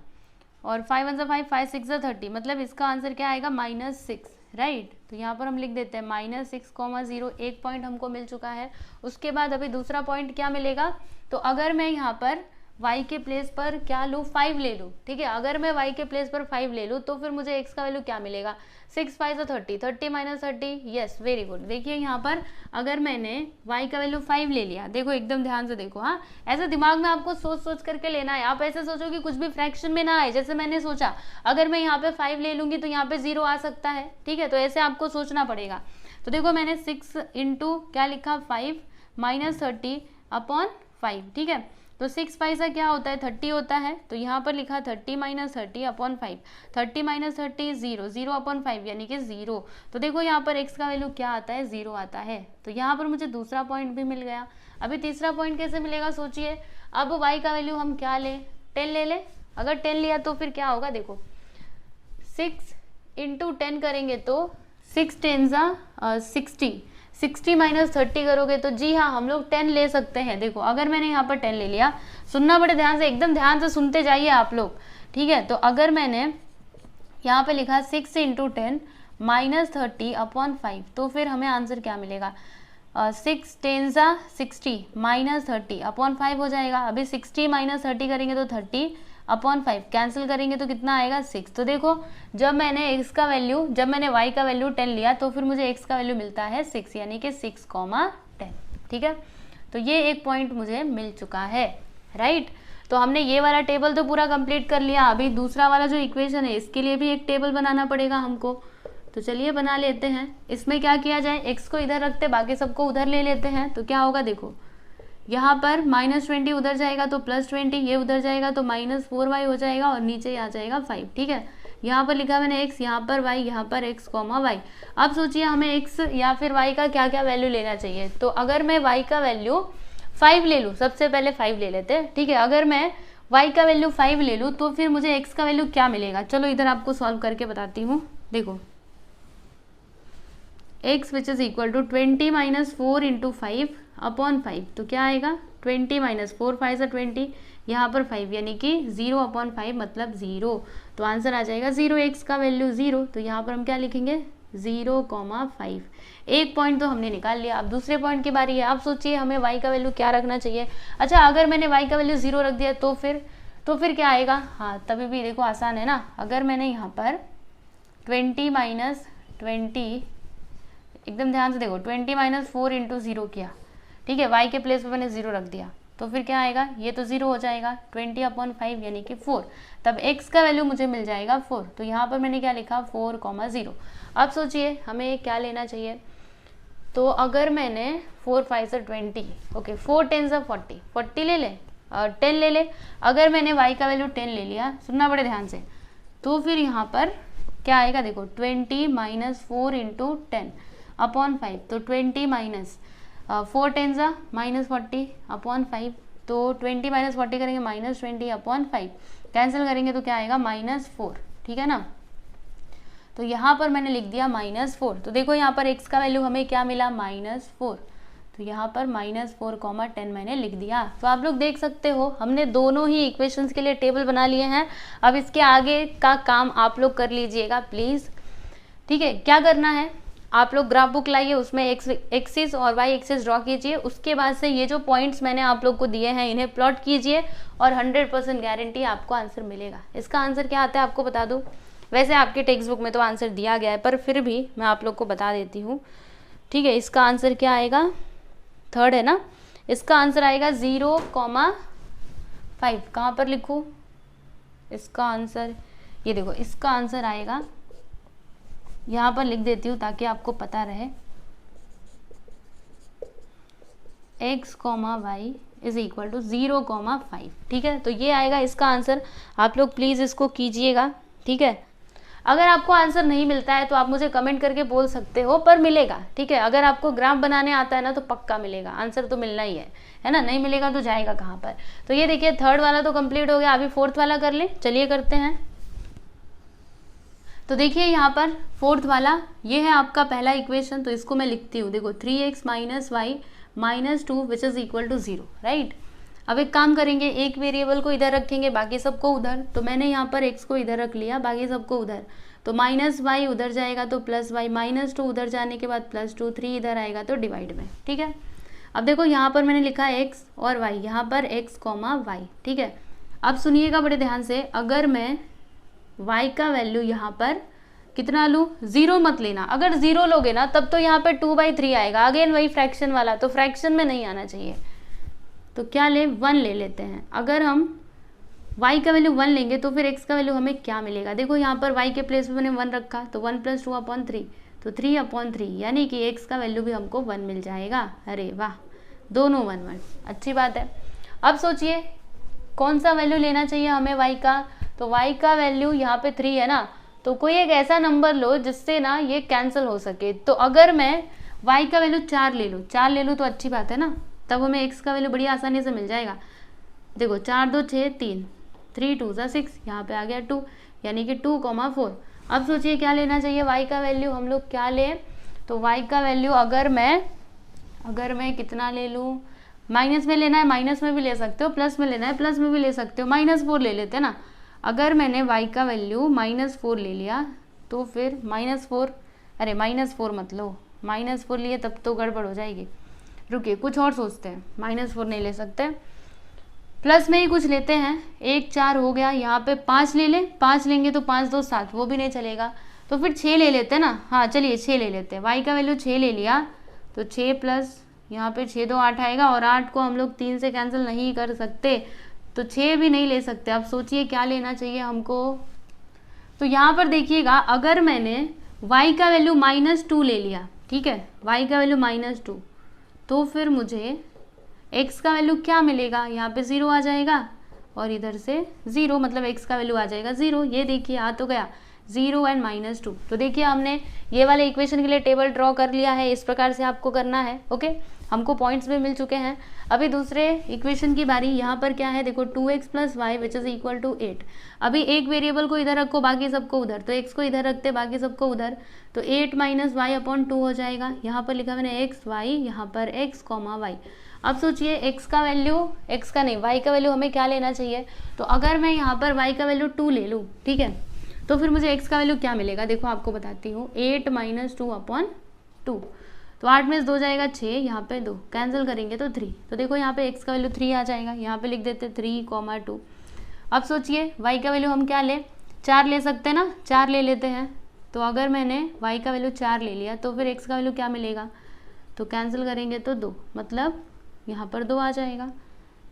और 5 1 5, 5 6 30, मतलब इसका आंसर क्या आएगा -6, राइट। तो यहाँ पर हम लिख देते हैं -6,0, एक पॉइंट हमको मिल चुका है। उसके बाद अभी दूसरा पॉइंट क्या मिलेगा, तो अगर मैं यहाँ पर y के प्लेस पर क्या लूँ, 5 ले लूँ, ठीक है। अगर मैं y के प्लेस पर 5 ले लूँ तो फिर मुझे x का वैल्यू क्या मिलेगा, 6 5 30, 30 माइनस 30, यस वेरी गुड। देखिए यहाँ पर अगर मैंने y का वैल्यू 5 ले लिया, देखो एकदम ध्यान से देखो, हाँ ऐसे दिमाग में आपको सोच सोच करके लेना है। आप ऐसे सोचो कि कुछ भी फ्रैक्शन में ना आए, जैसे मैंने सोचा अगर मैं यहाँ पे 5 ले लूँगी तो यहाँ पे 0 आ सकता है, ठीक है। तो ऐसे आपको सोचना पड़ेगा। तो देखो मैंने 6 इंटू क्या लिखा, 5 माइनस 30 अपॉन 5, ठीक है। तो 6 5 क्या होता है, 30 होता है, तो यहाँ पर लिखा 30 माइनस 30 अपॉन 5, 30 माइनस 30 0, 0 अपॉन 5 यानी कि 0। तो देखो यहाँ पर x का वैल्यू क्या आता है, 0 आता है। तो यहाँ पर मुझे दूसरा पॉइंट भी मिल गया। अभी तीसरा पॉइंट कैसे मिलेगा सोचिए। अब y का वैल्यू हम क्या लें, 10 ले लें। अगर 10 लिया तो फिर क्या होगा, देखो 6 इंटू 10 करेंगे तो 6 10 60, 60 माइनस 30 करोगे तो जी हाँ हम लोग 10 ले सकते हैं। देखो अगर मैंने यहाँ पर 10 ले लिया, सुनना बड़े ध्यान से, एकदम ध्यान से सुनते जाइए आप लोग, ठीक है। तो अगर मैंने यहाँ पे लिखा 6 इंटू 10 माइनस 30 अपॉन 5, तो फिर हमें आंसर क्या मिलेगा, 6 10 60 माइनस 30 अपॉन 5 हो जाएगा। अभी 60 माइनस 30 करेंगे तो 30 अपॉन 5, कैंसिल करेंगे तो कितना आएगा, 6। तो देखो जब मैंने x का वैल्यू, जब मैंने y का वैल्यू 10 लिया तो फिर मुझे x का वैल्यू मिलता है 6, यानी कि 6, 10, ठीक है। तो ये एक पॉइंट मुझे मिल चुका है, राइट। तो हमने ये वाला टेबल तो पूरा कंप्लीट कर लिया। अभी दूसरा वाला जो इक्वेशन है इसके लिए भी एक टेबल बनाना पड़ेगा हमको, तो चलिए बना लेते हैं। इसमें क्या किया जाए, x को इधर रखते बाकी सबको उधर ले लेते हैं। तो क्या होगा, देखो यहाँ पर -20 उधर जाएगा तो +20, ये उधर जाएगा तो -4y हो जाएगा, और नीचे आ जाएगा 5, ठीक है। यहाँ पर लिखा मैंने x, यहाँ पर y, यहाँ पर x, y। अब सोचिए हमें x या फिर y का क्या क्या वैल्यू लेना चाहिए। तो अगर मैं y का वैल्यू 5 ले लूँ, सबसे पहले 5 ले लेते हैं, ठीक है। अगर मैं y का वैल्यू 5 ले लूँ तो फिर मुझे x का वैल्यू क्या मिलेगा, चलो इधर आपको सॉल्व करके बताती हूँ। देखो x which is equal to 20 minus 4 into 5 upon 5, तो क्या आएगा 20 माइनस 4 5 20, यहाँ पर 5 यानी कि 0 अपॉन 5 मतलब 0। तो आंसर आ जाएगा 0, x का वैल्यू 0। तो यहाँ पर हम क्या लिखेंगे 0,5। एक पॉइंट तो हमने निकाल लिया। अब दूसरे पॉइंट की बारी है। आप सोचिए हमें y का वैल्यू क्या रखना चाहिए। अच्छा अगर मैंने y का वैल्यू 0 रख दिया तो फिर क्या आएगा, हाँ तभी भी देखो आसान है ना। अगर मैंने यहाँ पर 20 माइनस 20, एकदम ध्यान से देखो 20 माइनस 4 इंटू 0 किया, ठीक है, y के प्लेस पे मैंने 0 रख दिया, तो फिर क्या आएगा, ये तो 0 हो जाएगा, 20 अपॉन 5 यानी कि 4, तब x का वैल्यू मुझे मिल जाएगा 4। तो यहाँ पर मैंने क्या लिखा 4,0। अब सोचिए हमें क्या लेना चाहिए। तो अगर मैंने 4 5 से 20, ओके 4 10 से 40, 40 ले ले और 10 ले ले। अगर मैंने y का वैल्यू 10 ले लिया, सुनना बड़े ध्यान से, तो फिर यहाँ पर क्या आएगा, देखो 20 माइनस 4 इंटू 10 अपॉन 5, तो 20 माइनस 4 10 माइनस 40 अपॉन 5, तो 20 माइनस 40 करेंगे -20 अपॉन 5, कैंसिल करेंगे तो क्या आएगा -4, ठीक है ना। तो यहाँ पर मैंने लिख दिया -4। तो देखो यहाँ पर x का वैल्यू हमें क्या मिला -4, तो यहाँ पर -4, 10 मैंने लिख दिया। तो आप लोग देख सकते हो हमने दोनों ही इक्वेशंस के लिए टेबल बना लिए हैं। अब इसके आगे का काम आप लोग कर लीजिएगा प्लीज़, ठीक है। क्या करना है, आप लोग ग्राफ बुक लाइए, उसमें x एक्सिस और y एक्सिस ड्रॉ कीजिए। उसके बाद से ये जो पॉइंट्स मैंने आप लोग को दिए हैं इन्हें प्लॉट कीजिए और 100% गारंटी आपको आंसर मिलेगा। इसका आंसर क्या आता है आपको बता दूं, वैसे आपके टेक्स्ट बुक में तो आंसर दिया गया है, पर फिर भी मैं आप लोग को बता देती हूँ, ठीक है। इसका आंसर क्या आएगा, थर्ड है ना, इसका आंसर आएगा 0,5। कहाँ पर लिखूँ इसका आंसर, ये देखो इसका आंसर आएगा, यहाँ पर लिख देती हूँ ताकि आपको पता रहे, x, y is equal to 0,5, ठीक है। तो ये आएगा इसका आंसर, आप लोग प्लीज़ इसको कीजिएगा, ठीक है। अगर आपको आंसर नहीं मिलता है तो आप मुझे कमेंट करके बोल सकते हो, पर मिलेगा, ठीक है। अगर आपको ग्राफ बनाने आता है ना तो पक्का मिलेगा, आंसर तो मिलना ही है ना, नहीं मिलेगा तो जाएगा कहाँ पर। तो ये देखिए थर्ड वाला तो कंप्लीट हो गया, अभी फोर्थ वाला कर ले, चलिए करते हैं। तो देखिए यहाँ पर फोर्थ वाला ये है आपका पहला इक्वेशन, तो इसको मैं लिखती हूँ, देखो 3x - y - 2 which is equal to 0, right. अब एक काम करेंगे, एक वेरिएबल को इधर रखेंगे, बाकी सबको उधर। तो मैंने यहाँ पर x को इधर रख लिया, बाकी सबको उधर। तो -y उधर जाएगा तो +y, -2 उधर जाने के बाद +2, 3 इधर आएगा तो डिवाइड में, ठीक है। अब देखो यहाँ पर मैंने लिखा x और y, यहाँ पर x, y, ठीक है। अब सुनिएगा बड़े ध्यान से, अगर मैं y का वैल्यू यहाँ पर कितना लूँ, 0 मत लेना, अगर 0 लोगे ना तब तो यहाँ पर 2/3 आएगा, अगेन वही फ्रैक्शन वाला, तो फ्रैक्शन में नहीं आना चाहिए। तो क्या ले, 1 ले लेते हैं। अगर हम y का वैल्यू 1 लेंगे तो फिर x का वैल्यू हमें क्या मिलेगा, देखो यहाँ पर y के प्लेस पे मैंने 1 रखा, तो 1 + 2/3, तो 3/3, यानी कि x का वैल्यू भी हमको 1 मिल जाएगा। अरे वाह, दोनों 1 1, अच्छी बात है। अब सोचिए कौन सा वैल्यू लेना चाहिए हमें y का, तो y का वैल्यू यहाँ पे 3 है ना, तो कोई एक ऐसा नंबर लो जिससे ना ये कैंसिल हो सके। तो अगर मैं y का वैल्यू 4 ले लूँ, 4 ले लूँ तो अच्छी बात है ना, तब हमें x का वैल्यू बड़ी आसानी से मिल जाएगा। देखो 4 2 6 3, 3 2 6, यहाँ पे आ गया 2, यानी कि 2,4। अब सोचिए क्या लेना चाहिए y का वैल्यू, हम लोग क्या लें, तो y का वैल्यू अगर मैं कितना ले लूँ, माइनस में लेना है माइनस में भी ले सकते हो, प्लस में लेना है प्लस में भी ले सकते हो, -4 ले लेते हैं ना। अगर मैंने y का वैल्यू -4 ले लिया तो फिर -4, अरे -4 मत लो, -4 लिए तब तो गड़बड़ हो जाएगी, रुकिए कुछ और सोचते हैं, -4 नहीं ले सकते, प्लस में ही कुछ लेते हैं। 1 4 हो गया, यहाँ पे 5 ले लें, 5 लेंगे तो 5 2 7, वो भी नहीं चलेगा, तो फिर 6 ले लेते हैं ना। हाँ चलिए 6 ले लेते हैं, y का वैल्यू 6 ले लिया, तो 6 प्लस यहाँ पे 6 2 8 आएगा, और 8 को हम लोग 3 से कैंसिल नहीं कर सकते, तो 6 भी नहीं ले सकते। अब सोचिए क्या लेना चाहिए हमको, तो यहाँ पर देखिएगा अगर मैंने y का वैल्यू -2 ले लिया, ठीक है, y का वैल्यू -2, तो फिर मुझे x का वैल्यू क्या मिलेगा, यहाँ पे 0 आ जाएगा, और इधर से 0, मतलब x का वैल्यू आ जाएगा 0। ये देखिए आ तो गया 0 एंड -2। तो देखिए हमने ये वाले इक्वेशन के लिए टेबल ड्रॉ कर लिया है, इस प्रकार से आपको करना है, ओके। हमको पॉइंट्स भी मिल चुके हैं। अभी दूसरे इक्वेशन की बारी, यहाँ पर क्या है, देखो 2x + y which is equal to 8। अभी एक वेरिएबल को इधर रखो, बाकी सबको उधर, तो x को इधर रखते बाकी सबको उधर, तो 8 - y/2 हो जाएगा। यहाँ पर लिखा मैंने x y, यहाँ पर x, y। अब सोचिए x का वैल्यू, x का नहीं y का वैल्यू हमें क्या लेना चाहिए, तो अगर मैं यहाँ पर y का वैल्यू 2 ले लूँ, ठीक है, तो फिर मुझे x का वैल्यू क्या मिलेगा, देखो आपको बताती हूँ, 8 - 2/2, तो 8 में 2 जाएगा 6, यहाँ पे 2 कैंसिल करेंगे तो 3, तो देखो यहाँ पे x का वैल्यू 3 आ जाएगा, यहाँ पे लिख देते 3,2। अब सोचिए y का वैल्यू हम क्या ले, 4 ले सकते हैं ना, 4 ले लेते हैं। तो अगर मैंने y का वैल्यू 4 ले लिया तो फिर x का वैल्यू क्या मिलेगा, तो कैंसिल करेंगे तो 2, मतलब यहाँ पर 2 आ जाएगा,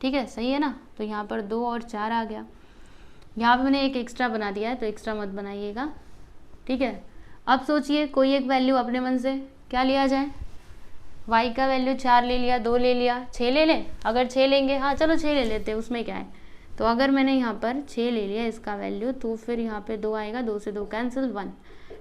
ठीक है, सही है ना। तो यहाँ पर 2 और 4 आ गया, यहाँ पे मैंने एक एक्स्ट्रा बना दिया है, तो एक्स्ट्रा मत बनाइएगा, ठीक है। अब सोचिए कोई एक वैल्यू अपने मन से क्या लिया जाए, y का वैल्यू 4 ले लिया, 2 ले लिया, 6 ले लें, अगर 6 लेंगे, हाँ चलो 6 ले लेते हैं, उसमें क्या है। तो अगर मैंने यहाँ पर 6 ले लिया इसका वैल्यू, तो फिर यहाँ पे 2 आएगा, 2 से 2 कैंसिल, 1,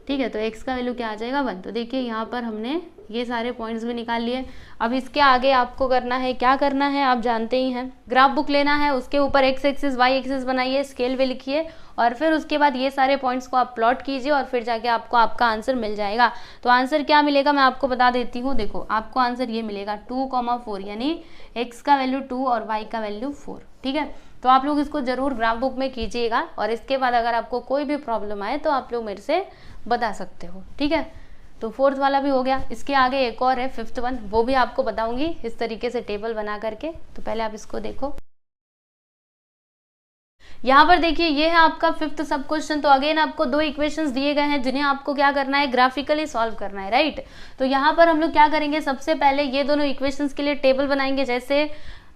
ठीक है। तो x का वैल्यू क्या आ जाएगा, 1। तो देखिए यहाँ पर हमने ये सारे पॉइंट्स भी निकाल लिए। अब इसके आगे आपको करना है, क्या करना है आप जानते ही हैं, ग्राफ बुक लेना है, उसके ऊपर x एक्सिस y एक्सिस बनाइए, स्केल भी लिखिए, और फिर उसके बाद ये सारे पॉइंट्स को आप प्लॉट कीजिए, और फिर जाके आपको आपका आंसर मिल जाएगा। तो आंसर क्या मिलेगा मैं आपको बता देती हूँ, देखो आपको आंसर ये मिलेगा 2,4, यानी x का वैल्यू 2 और y का वैल्यू 4, ठीक है। तो आप लोग इसको जरूर ग्राफ बुक में कीजिएगा, और इसके बाद अगर आपको कोई भी प्रॉब्लम आए तो आप लोग मेरे से बता सकते हो, ठीक है। तो फोर्थ वाला भी हो गया, इसके आगे एक और है 5th वन, वो भी आपको बताऊंगी इस तरीके से टेबल बना करके। तो पहले आप इसको देखो, यहाँ पर देखिए ये है आपका 5th सब क्वेश्चन। तो अगेन आपको 2 इक्वेशंस दिए गए हैं जिन्हें आपको क्या करना है, ग्राफिकली सॉल्व करना है, राइट। तो यहाँ पर हम लोग क्या करेंगे, सबसे पहले ये दोनों इक्वेशंस के लिए टेबल बनाएंगे जैसे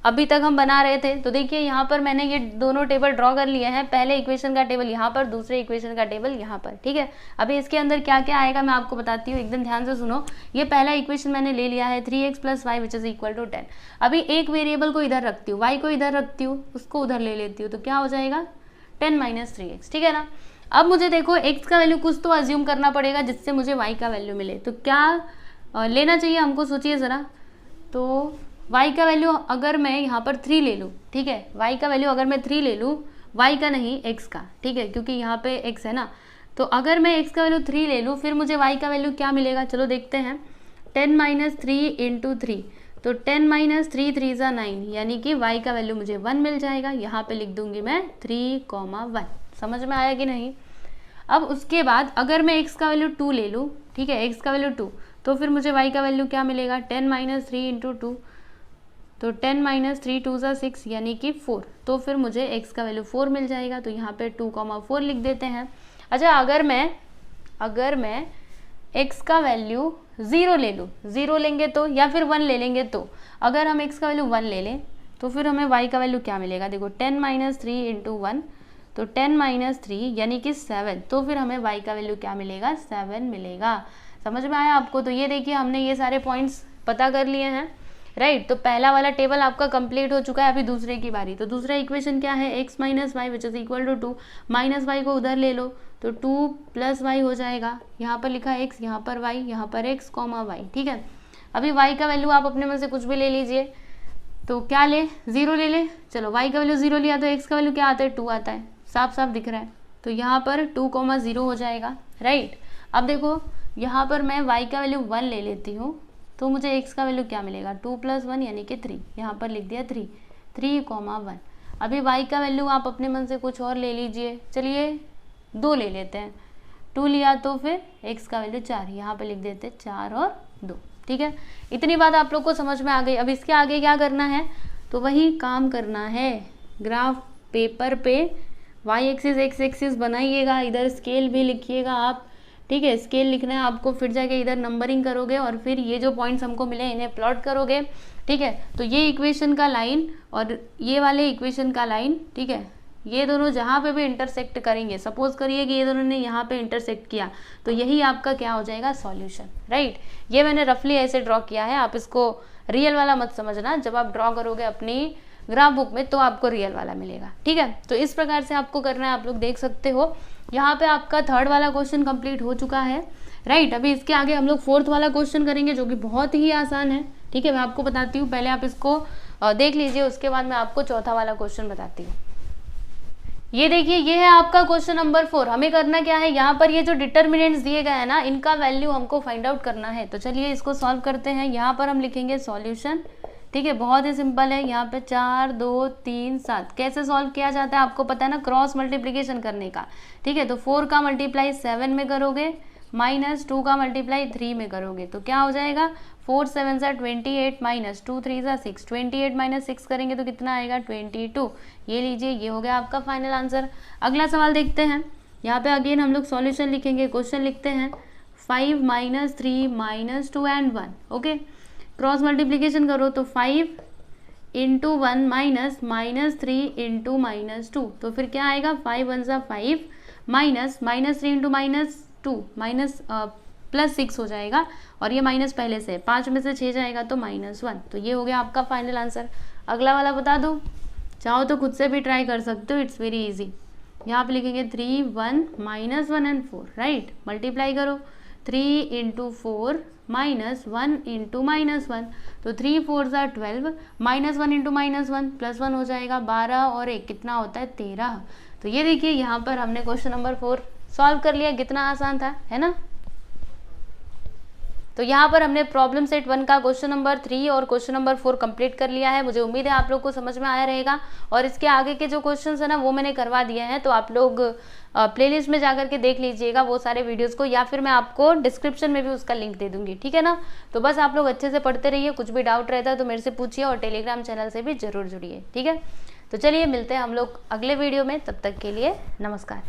अभी तक हम बना रहे थे। तो देखिए यहाँ पर मैंने ये दोनों टेबल ड्रॉ कर लिए हैं, पहले इक्वेशन का टेबल यहाँ पर, दूसरे इक्वेशन का टेबल यहाँ पर, ठीक है। अभी इसके अंदर क्या क्या आएगा मैं आपको बताती हूँ, एकदम ध्यान से सुनो। ये पहला इक्वेशन मैंने ले लिया है 3x + y which is equal to 10। अभी एक वेरिएबल को इधर रखती हूँ, y को इधर रखती हूँ, उसको उधर ले लेती हूँ, तो क्या हो जाएगा 10 - 3x, ठीक है ना। अब मुझे देखो x का वैल्यू कुछ तो अज्यूम करना पड़ेगा जिससे मुझे y का वैल्यू मिले। तो क्या लेना चाहिए हमको, सोचिए ज़रा। तो y का वैल्यू अगर मैं यहाँ पर 3 ले लूँ, ठीक है, y का वैल्यू अगर मैं 3 ले लूँ, y का नहीं x का, ठीक है, क्योंकि यहाँ पे x है ना। तो अगर मैं x का वैल्यू 3 ले लूँ, फिर मुझे y का वैल्यू क्या मिलेगा, चलो देखते हैं। 10 - 3 × 3, तो 10 - 3 3 = 9, यानी कि y का वैल्यू मुझे 1 मिल जाएगा। यहाँ पे लिख दूंगी मैं 3, 1। समझ में आया कि नहीं। अब उसके बाद अगर मैं x का वैल्यू 2 ले लूँ, ठीक है, x का वैल्यू 2, तो फिर मुझे y का वैल्यू क्या मिलेगा, 10 - 3 × 2, तो 10 - 3 2 = 6, यानी कि 4। तो फिर मुझे x का वैल्यू 4 मिल जाएगा। तो यहाँ पे 2, 4 लिख देते हैं। अच्छा, अगर मैं x का वैल्यू 0 ले लूँ, 0 लेंगे तो, या फिर 1 ले लेंगे तो, अगर हम x का वैल्यू 1 ले लें तो फिर हमें y का वैल्यू क्या मिलेगा, देखो 10 - 3 × 1, तो 10 - 3 यानी कि 7। तो फिर हमें y का वैल्यू क्या मिलेगा, 7 मिलेगा। समझ में आया आपको। तो ये देखिए हमने ये सारे पॉइंट्स पता कर लिए हैं, राइट। तो पहला वाला टेबल आपका कंप्लीट हो चुका है। अभी दूसरे की बारी। तो दूसरा इक्वेशन क्या है, x - y which is equal to 2, -y को उधर ले लो, तो 2 + y हो जाएगा। यहाँ पर लिखा x, यहाँ पर y, यहाँ पर x, y, ठीक है। अभी y का वैल्यू आप अपने में से कुछ भी ले लीजिए। तो क्या ले, 0 ले ले, चलो y का वैल्यू 0 लिया तो x का वैल्यू क्या आता है, 2 आता है, साफ साफ दिख रहा है। तो यहाँ पर 2, 0 हो जाएगा, राइट। अब देखो यहाँ पर मैं y का वैल्यू 1 ले लेती हूँ, तो मुझे x का वैल्यू क्या मिलेगा, 2 + 1 यानी कि 3, यहाँ पर लिख दिया 3, 1। अभी y का वैल्यू आप अपने मन से कुछ और ले लीजिए, चलिए 2 ले लेते हैं। 2 लिया तो फिर x का वैल्यू 4, यहाँ पर लिख देते 4 और 2, ठीक है। इतनी बात आप लोग को समझ में आ गई। अब इसके आगे क्या करना है, तो वही काम करना है। ग्राफ पेपर पे y एक्सिस x एक्सिस बनाइएगा, इधर स्केल भी लिखिएगा आप, ठीक है। स्केल लिखना है आपको, फिर जाके इधर नंबरिंग करोगे और फिर ये जो पॉइंट्स हमको मिले इन्हें प्लॉट करोगे, ठीक है। तो ये इक्वेशन का लाइन और ये वाले इक्वेशन का लाइन, ठीक है, ये दोनों जहाँ पे भी इंटरसेक्ट करेंगे, सपोज करिए कि ये दोनों ने यहाँ पे इंटरसेक्ट किया, तो यही आपका क्या हो जाएगा, सॉल्यूशन, राइट। ये मैंने रफली ऐसे ड्रॉ किया है, आप इसको रियल वाला मत समझना। जब आप ड्रॉ करोगे अपनी ग्राफ बुक में तो आपको रियल वाला मिलेगा, ठीक है। तो इस प्रकार से आपको करना है, आप लोग देख सकते हो। यहाँ पे आपका 3rd वाला क्वेश्चन कंप्लीट हो चुका है, राइट। अभी इसके आगे हम लोग 4th वाला क्वेश्चन करेंगे जो कि बहुत ही आसान है, ठीक है। मैं आपको बताती हूँ, पहले आप इसको देख लीजिए, उसके बाद मैं आपको 4था वाला क्वेश्चन बताती हूँ। ये देखिए, ये है आपका क्वेश्चन नंबर 4। हमें करना क्या है, यहाँ पर ये जो डिटर्मिनेंट्स दिए गए हैं ना, इनका वैल्यू हमको फाइंड आउट करना है। तो चलिए इसको सॉल्व करते हैं। यहाँ पर हम लिखेंगे सॉल्यूशन, ठीक है, बहुत ही सिंपल है। यहाँ पे 4, 2, 3, 7 कैसे सॉल्व किया जाता है आपको पता है ना, क्रॉस मल्टीप्लिकेशन करने का, ठीक है। तो 4 का मल्टीप्लाई 7 में करोगे, -2 का मल्टीप्लाई 3 में करोगे, तो क्या हो जाएगा, 4 7 = 28, -2 3 = 6, 28 - 6 करेंगे तो कितना आएगा, 22। ये लीजिए, ये हो गया आपका फाइनल आंसर। अगला सवाल देखते हैं। यहाँ पे अगेन हम लोग सॉल्यूशन लिखेंगे, क्वेश्चन लिखते हैं 5 - 3 - 2 and 1, ओके। क्रॉस मल्टीप्लिकेशन करो तो 5 × 1 -3 × -2, तो फिर क्या आएगा, 5 1 = 5 -3 × -2 +6 हो जाएगा, और ये माइनस पहले से 5 में से 6 जाएगा तो -1। तो ये हो गया आपका फाइनल आंसर। अगला वाला बता दो, चाहो तो खुद से भी ट्राई कर सकते हो, इट्स वेरी इजी। यहाँ पे लिखेंगे 3 1 -1 and 4, राइट। मल्टीप्लाई करो, 3 × 4 -1 × -1, तो 3 4 = 12, -1 × -1 +1 हो जाएगा 12, और 1 कितना होता है, 13। तो ये देखिए यहाँ पर हमने क्वेश्चन नंबर 4 सॉल्व कर लिया। कितना आसान था, है ना। तो यहाँ पर हमने प्रॉब्लम सेट 1 का क्वेश्चन नंबर 3 और क्वेश्चन नंबर 4 कंप्लीट कर लिया है। मुझे उम्मीद है आप लोग को समझ में आया रहेगा। और इसके आगे के जो क्वेश्चंस है ना, वो मैंने करवा दिए हैं, तो आप लोग प्लेलिस्ट में जाकर के देख लीजिएगा वो सारे वीडियोस को, या फिर मैं आपको डिस्क्रिप्शन में भी उसका लिंक दे दूंगी, ठीक है ना। तो बस आप लोग अच्छे से पढ़ते रहिए, कुछ भी डाउट रहता है तो मेरे से पूछिए, और टेलीग्राम चैनल से भी जरूर जुड़िए, ठीक है। तो चलिए मिलते हैं हम लोग अगले वीडियो में, तब तक के लिए नमस्कार।